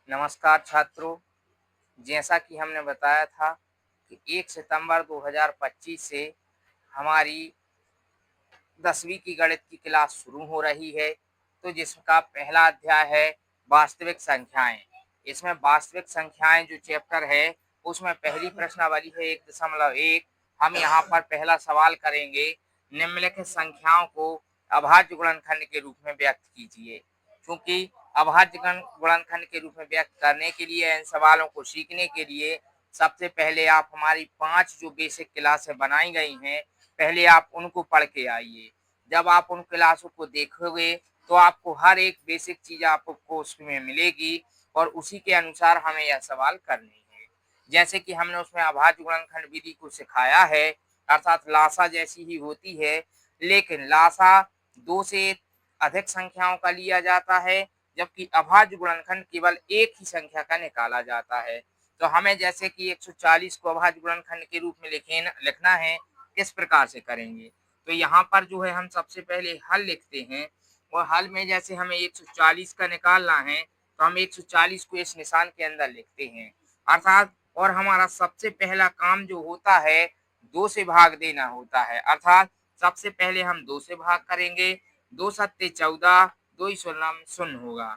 नमस्कार छात्रों, जैसा कि हमने बताया था कि 1 सितंबर 2025 से हमारी 10वीं की गणित की क्लास शुरू हो रही है। तो जिसका पहला अध्याय है वास्तविक संख्याएं। इसमें वास्तविक संख्याएं जो चैप्टर है उसमें पहली प्रश्नावली है 1.1। हम यहाँ पर पहला सवाल करेंगे, निम्नलिखित संख्याओं को अभाज्य गुणनखंड के रूप में व्यक्त कीजिए। क्योंकि अभाज्य गुणनखंड के रूप में व्यक्त करने के लिए, इन सवालों को सीखने के लिए सबसे पहले आप हमारी 5 जो बेसिक क्लासें बनाई गई हैं, पहले आप उनको पढ़ के आइए। जब आप उन क्लासों को देखोगे तो आपको हर एक बेसिक चीज़ आपको उसमें मिलेगी और उसी के अनुसार हमें यह सवाल करने हैं। जैसे कि हमने उसमें अभाज्य गुणनखंड विधि को सिखाया है, अर्थात लासा जैसी ही होती है, लेकिन लासा 2 से अधिक संख्याओं का लिया जाता है, जबकि अभाज्य गुणनखंड केवल एक ही संख्या का निकाला जाता है। तो हमें जैसे कि 140 को अभाज्य गुणनखंड के रूप में लिखना है, किस प्रकार से करेंगे? तो यहाँ पर जो है हम सबसे पहले हल लिखते हैं और हल में जैसे हमें 140 का निकालना है तो हम 140 को इस निशान के अंदर लिखते हैं, अर्थात और हमारा सबसे पहला काम जो होता है 2 से भाग देना होता है, अर्थात सबसे पहले हम 2 से भाग करेंगे। 2 सत्ते 14, 2 ही शून्य होगा।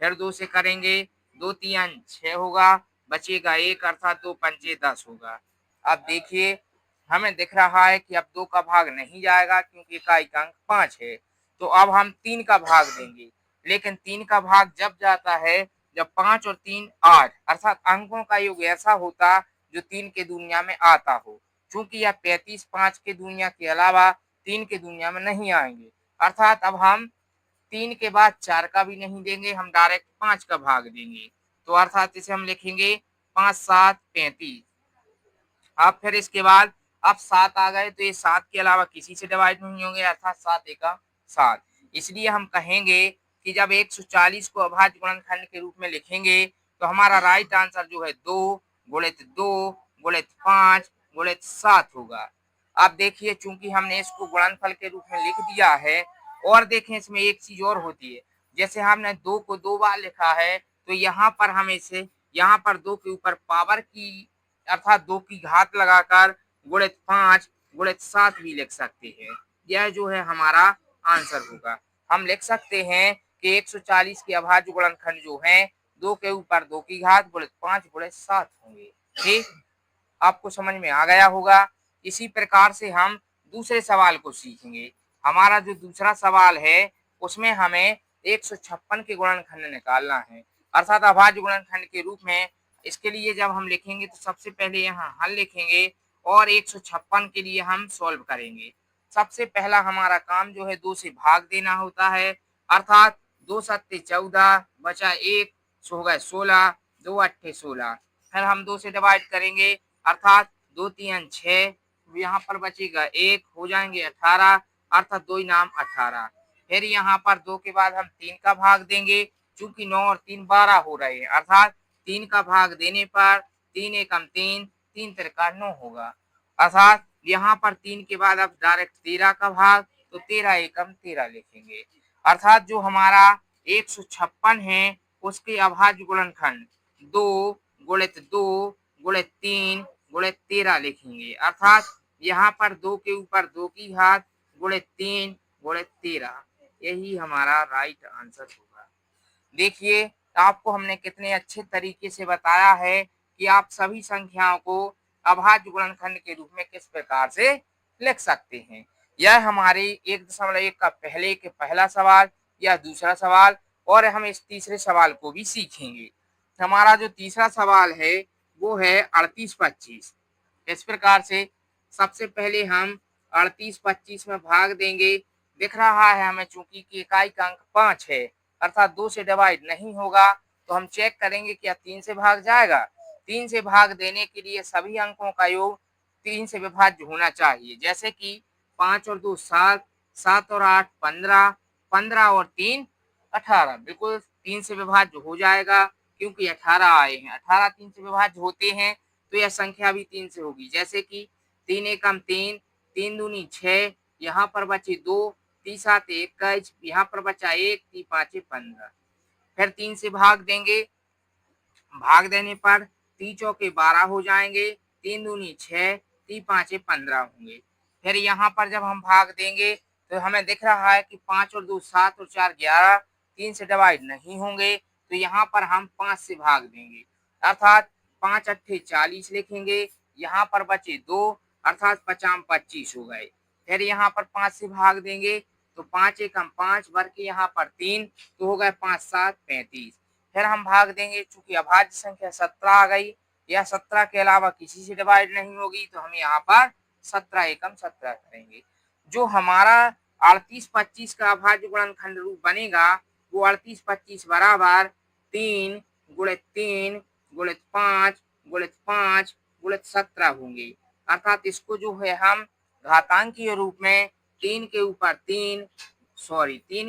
फिर 2 से करेंगे, 2 तियां 6 होगा, बचेगा 1, अर्थात 2 पंचे 10 होगा। अब देखिए हमें दिख रहा है कि अब 2 का भाग नहीं जाएगा क्योंकि इकाई का अंक 5 है। तो अब हम 3 का भाग देंगे, लेकिन 3 का भाग जब जाता है जब 5 और 3 8, अर्थात अंकों का योग ऐसा होता जो 3 के दुनिया में आता हो। चूंकि यह 35 5 के दुनिया के अलावा 3 के दुनिया में नहीं आएंगे, अर्थात अब हम 3 के बाद 4 का भी नहीं देंगे, हम डायरेक्ट 5 का भाग देंगे। तो अर्थात इसे हम लिखेंगे 5 7 35। अब फिर इसके बाद अब 7 आ गए तो ये 7 के अलावा किसी से डिवाइड नहीं होंगे, अर्थात 7 एका 7। इसलिए हम कहेंगे कि जब 140 को अभाज्य गुणनखंड के रूप में लिखेंगे तो हमारा राइट आंसर जो है 2 गुणित 2 गुणित 5 गुणित 7 होगा। अब देखिए चूंकि हमने इसको गुणनफल के रूप में लिख दिया है, और देखें इसमें एक चीज और होती है, जैसे हमने 2 को 2 बार लिखा है तो यहाँ पर हम इसे यहाँ पर 2 के ऊपर पावर की अर्थात 2 की घात लगाकर गुणित 5 गुणित 7 भी लिख सकते हैं। यह जो है हमारा आंसर होगा। हम लिख सकते हैं कि 140 के अभाज्य गुणनखंड जो है 2 के ऊपर 2 की घात गुणित 5 गुणित 7 होंगे। ठीक, आपको समझ में आ गया होगा। इसी प्रकार से हम दूसरे सवाल को सीखेंगे। हमारा जो दूसरा सवाल है उसमें हमें 156 के गुणनखंड निकालना है, अर्थात अभाज्य गुणनखंड के रूप में। इसके लिए जब हम लिखेंगे तो सबसे पहले यहाँ हल लिखेंगे और 156 के लिए हम सॉल्व करेंगे। सबसे पहला हमारा काम जो है 2 से भाग देना होता है, अर्थात 2 सत्ते 14 बचा 1 हो गए 16, 2 अट्ठे 16। फिर हम 2 से डिवाइड करेंगे, अर्थात 2 तियां 6, यहाँ पर बचेगा 1, हो जाएंगे 18, अर्थात 2 नाम 18। फिर यहाँ पर 2 के बाद हम 3 का भाग देंगे, चूंकि 9 और 3 12 हो रहे हैं, अर्थात 3 का भाग देने पर 3 एकम 3, 3 तिरका 9 होगा, अर्थात यहाँ पर 3 के बाद अब डायरेक्ट 13 का भाग, तो 13 एकम 13 लिखेंगे। अर्थात जो हमारा 156 है उसके अभाज्य गुणनखंड 2 गुणित 2 गुणित 3 गुणित 13 लिखेंगे, अर्थात यहाँ पर 2 के ऊपर 2 की घात गुणित 3 गुणित 13। यही हमारा राइट आंसर होगा। देखिए आपको हमने कितने अच्छे तरीके से बताया है कि आप सभी संख्याओं को अभाज्य गुणनखंड के रूप में किस प्रकार से लिख सकते हैं। यह हमारे 1.1 का पहला सवाल या दूसरा सवाल, और हम इस तीसरे सवाल को भी सीखेंगे। हमारा जो तीसरा सवाल है वो है 38-25। इस प्रकार से सबसे पहले हम 38-25 में भाग देंगे। दिख रहा है हमें चूंकि कि इकाई का अंक 5 है, अर्थात 2 से डिवाइड नहीं होगा, तो हम चेक करेंगे क्या 3 से भाग जाएगा। 3 से भाग देने के लिए सभी अंकों का योग 3 से विभाज्य होना चाहिए, जैसे कि 5 और 2 7, 7 और 8 15, 15 और 3 18, बिल्कुल 3 से विभाज्य हो जाएगा क्योंकि 18 आए हैं। 18 3 से विभाज्य होते हैं तो यह संख्या भी 3 से होगी, जैसे कि 3 एकम 3, 3 दूनी 6, यहाँ पर बचे 2, 3 7 21, यहाँ पर बचा 1, 3 5 15। फिर 3 से भाग देंगे भाग देने पर 3 चौके 12 हो जाएंगे, 3 दूनी 6, 3 पाँचे 15 होंगे। फिर यहाँ पर जब हम भाग देंगे तो हमें दिख रहा है कि 5 और 2 7 और 4 11, 3 से डिवाइड नहीं होंगे, तो यहाँ पर हम 5 से भाग देंगे, अर्थात 5 अट्ठे 40 लिखेंगे। यहाँ पर बचे 2, अर्थात 5 25 हो गए। फिर यहाँ पर 5 से भाग देंगे तो 5 एकम 5, भर के यहाँ पर 3, तो हो गए 5 7 35। फिर हम भाग देंगे, चूंकि अभाज्य संख्या 17 आ गई, या 17 के अलावा किसी से डिवाइड नहीं होगी, तो हम यहाँ पर 17 एकम 17 करेंगे। जो हमारा 38 25 का अभाज्य गुणनखंड रूप बनेगा, वो 38 25 बराबर 3 गुणित 3 गुणित 5 गुणित 5 गुणित 17 होंगे। अर्थात इसको जो है हम घातांकीय रूप में 3 के ऊपर 3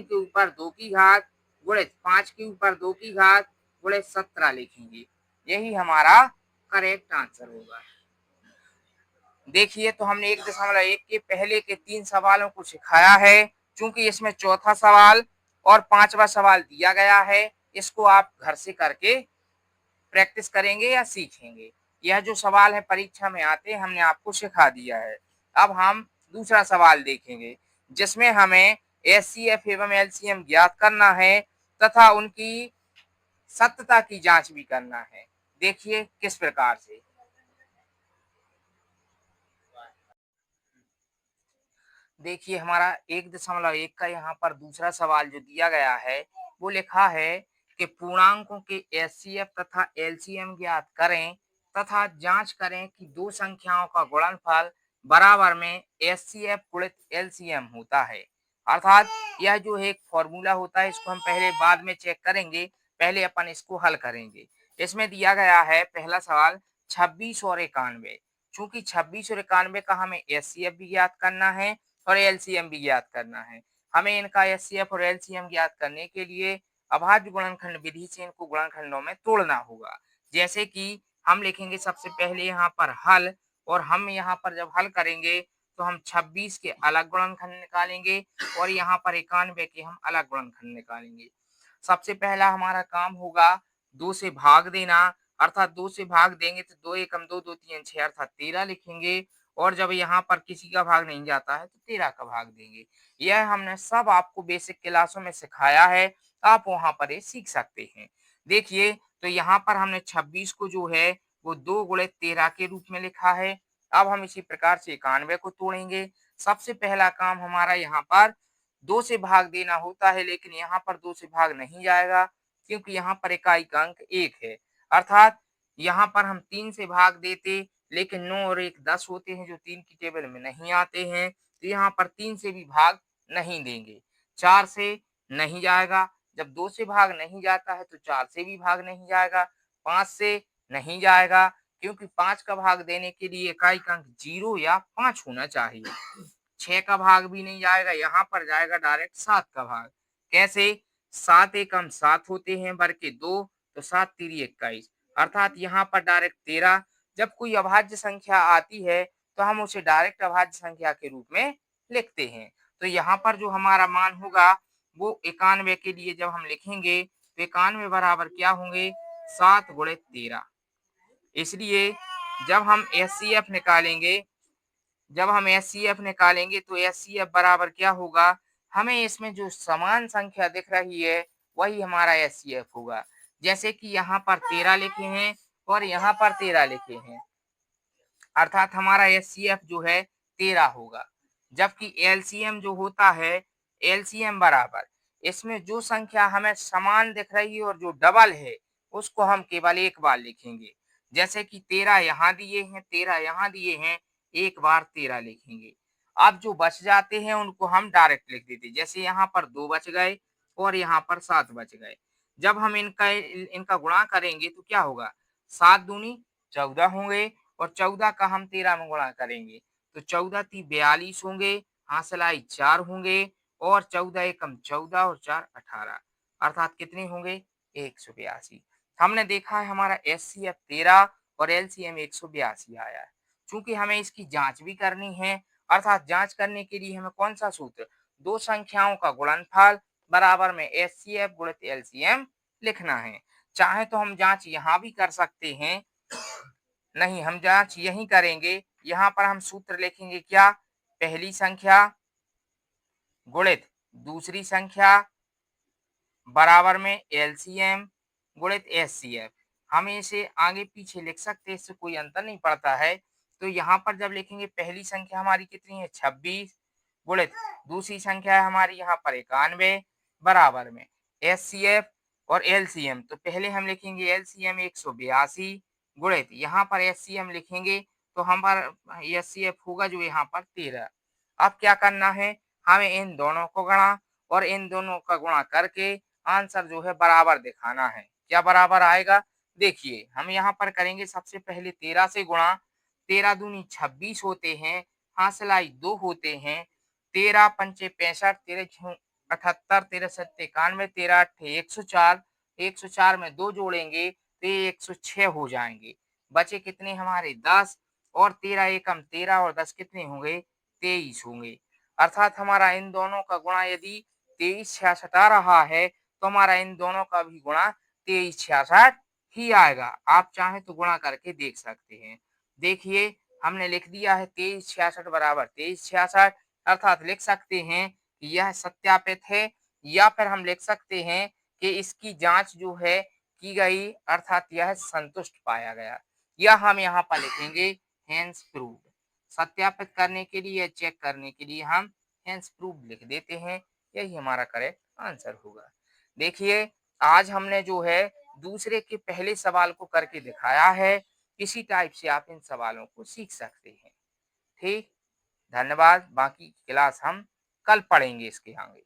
के ऊपर 2 की घात गुणित 5 के ऊपर 2 की घात गुणित 17 लिखेंगे। यही हमारा करेक्ट आंसर होगा। देखिए, तो हमने 1.1 के पहले के 3 सवालों को सिखाया है। चूंकि इसमें चौथा सवाल और 5वां सवाल दिया गया है, इसको आप घर से करके प्रैक्टिस करेंगे या सीखेंगे। यह जो सवाल है परीक्षा में आते हमने आपको सिखा दिया है। अब हम दूसरा सवाल देखेंगे, जिसमें हमें एचसीएफ एवं एलसीएम ज्ञात करना है तथा उनकी सत्यता की जांच भी करना है। देखिए किस प्रकार से। देखिए, हमारा 1.1 का यहाँ पर दूसरा सवाल जो दिया गया है, वो लिखा है कि पूर्णांकों के एचसीएफ तथा एलसीएम ज्ञात करें तथा जांच करें कि दो संख्याओं का गुणनफल बराबर में एचसीएफ गुणित एलसीएम होता है। अर्थात यह जो एक फॉर्मूला होता है, इसको हम पहले बाद में चेक करेंगे, पहले अपन इसको हल करेंगे। इसमें दिया गया है पहला सवाल 26 और 91। चूंकि 26 और 91 का हमें एचसीएफ भी ज्ञात करना है और एलसीएम भी ज्ञात करना है। हमें इनका एचसीएफ और एलसीएम ज्ञात करने के लिए अभाज्य गुणनखंड विधि से इनको गुणनखंडों में तोड़ना होगा। जैसे कि हम लिखेंगे सबसे पहले यहाँ पर हल, और हम यहाँ पर जब हल करेंगे तो हम 26 के अलग गुणनखंड निकालेंगे और यहाँ पर 91 के हम अलग गुणनखंड निकालेंगे। सबसे पहला हमारा काम होगा 2 से भाग देना, अर्थात 2 से भाग देंगे तो 2 एकम 2 2 3 6 अर्थात 13 लिखेंगे, और जब यहाँ पर किसी का भाग नहीं जाता है तो 13 का भाग देंगे। यह हमने सब आपको बेसिक क्लासों में सिखाया है, आप वहां पर ये सीख सकते हैं। देखिए, तो यहाँ पर हमने 26 को जो है वो 2 गुणित 13 के रूप में लिखा है। अब हम इसी प्रकार से 91 को तोड़ेंगे। सबसे पहला काम हमारा यहाँ पर 2 से भाग देना होता है, लेकिन यहाँ पर 2 से भाग नहीं जाएगा, क्योंकि यहाँ पर इकाई का अंक 1 है। अर्थात यहाँ पर हम 3 से भाग देते, लेकिन 9 और 1 10 होते हैं, जो 3 की टेबल में नहीं आते हैं, तो यहाँ पर 3 से भी भाग नहीं देंगे। 4 से नहीं जाएगा, जब 2 से भाग नहीं जाता है तो 4 से भी भाग नहीं जाएगा। 5 से नहीं जाएगा, क्योंकि 5 का भाग देने के लिए इकाई का अंक 0 या 5 होना चाहिए। 6 का भाग भी नहीं जाएगा, यहाँ पर जाएगा डायरेक्ट 7 का भाग। कैसे? 7 एकम 7 होते हैं, भर के 2, तो 7 तिरी 21, अर्थात यहाँ पर डायरेक्ट 13। जब कोई अभाज्य संख्या आती है तो हम उसे डायरेक्ट अभाज्य संख्या के रूप में लिखते हैं। तो यहाँ पर जो हमारा मान होगा वो 91 के लिए जब हम लिखेंगे तो 91 बराबर क्या होंगे? 7 गुणित 13। इसलिए जब हम एचसीएफ निकालेंगे तो एचसीएफ बराबर क्या होगा? हमें इसमें जो समान संख्या दिख रही है वही हमारा एचसीएफ होगा। जैसे कि यहाँ पर 13 लिखे हैं और यहाँ पर 13 लिखे हैं, अर्थात हमारा एचसीएफ जो है 13 होगा। जबकि एलसीएम जो होता है, एलसीएम बराबर इसमें जो संख्या हमें समान दिख रही है और जो डबल है उसको हम केवल एक बार लिखेंगे। जैसे कि 13 यहाँ दिए हैं, 13 यहाँ दिए हैं, एक बार 13 लिखेंगे। अब जो बच जाते हैं उनको हम डायरेक्ट लिख देते, जैसे यहाँ पर 2 बच गए और यहाँ पर 7 बच गए। जब हम इनका गुणा करेंगे तो क्या होगा? 7 दूनी 14 होंगे और 14 का हम 13 में गुणा करेंगे तो 14 ती 42 होंगे, हासिलाई 4 होंगे, और 14 एकम 14 और 4 18, अर्थात कितने होंगे? 182। हमने देखा है हमारा एचसीएफ 13 और एलसीएम 182 आया है। चूंकि हमें इसकी जांच भी करनी है, अर्थात जांच करने के लिए हमें कौन सा सूत्र? दो संख्याओं का गुणनफल बराबर में एचसीएफ गुणित एलसीएम लिखना है। चाहे तो हम जांच यहाँ भी कर सकते हैं, नहीं हम जांच यहीं करेंगे। यहाँ पर हम सूत्र लिखेंगे क्या, पहली संख्या गुणित दूसरी संख्या बराबर में एलसीएम गुणित एचसीएफ। हम इसे आगे पीछे लिख सकते हैं, इससे कोई अंतर नहीं पड़ता है। तो यहाँ पर जब लिखेंगे पहली संख्या हमारी कितनी है 26 गुणित दूसरी संख्या है हमारी यहाँ पर 91 बराबर में एचसीएफ और एलसीएम। तो पहले हम लिखेंगे एलसीएम 182 गुणित यहाँ पर एचसीएम लिखेंगे तो हमारा एचसीएफ होगा जो यहाँ पर 13। अब क्या करना है, हमें इन दोनों को गुणा और इन दोनों का गुणा करके आंसर जो है बराबर दिखाना है। क्या बराबर आएगा, देखिए हम यहाँ पर करेंगे सबसे पहले 13 से गुणा, 13 दूनी 26 होते हैं, हासिलाई 2 होते हैं, 13 पंचे 65, 13 छः 78, 13 सत्ते 91, 13 अट्ठे 104, 104 में 2 जोड़ेंगे तो ये 106 हो जाएंगे। बचे कितने हमारे 10 और 13 एकम 13 और 10 कितने होंगे 23 होंगे। अर्थात हमारा इन दोनों का गुणा यदि 23 66 आ रहा है तो हमारा इन दोनों का भी गुणा 23 66 ही आएगा। आप चाहें तो गुणा करके देख सकते हैं। देखिए हमने लिख दिया है 23 66 बराबर 23 66, अर्थात लिख सकते हैं कि यह सत्यापित है, या फिर हम लिख सकते हैं कि इसकी जांच जो है की गई, अर्थात यह संतुष्ट पाया गया, या हम यहाँ पर लिखेंगे हेंस प्रूव्ड। सत्यापित करने के लिए या चेक करने के लिए हम हेंस प्रूव्ड लिख देते हैं, यही हमारा करेक्ट आंसर होगा। देखिए आज हमने जो है दूसरे के पहले सवाल को करके दिखाया है, इसी टाइप से आप इन सवालों को सीख सकते हैं। ठीक, धन्यवाद। बाकी क्लास हम कल पढ़ेंगे इसके आगे।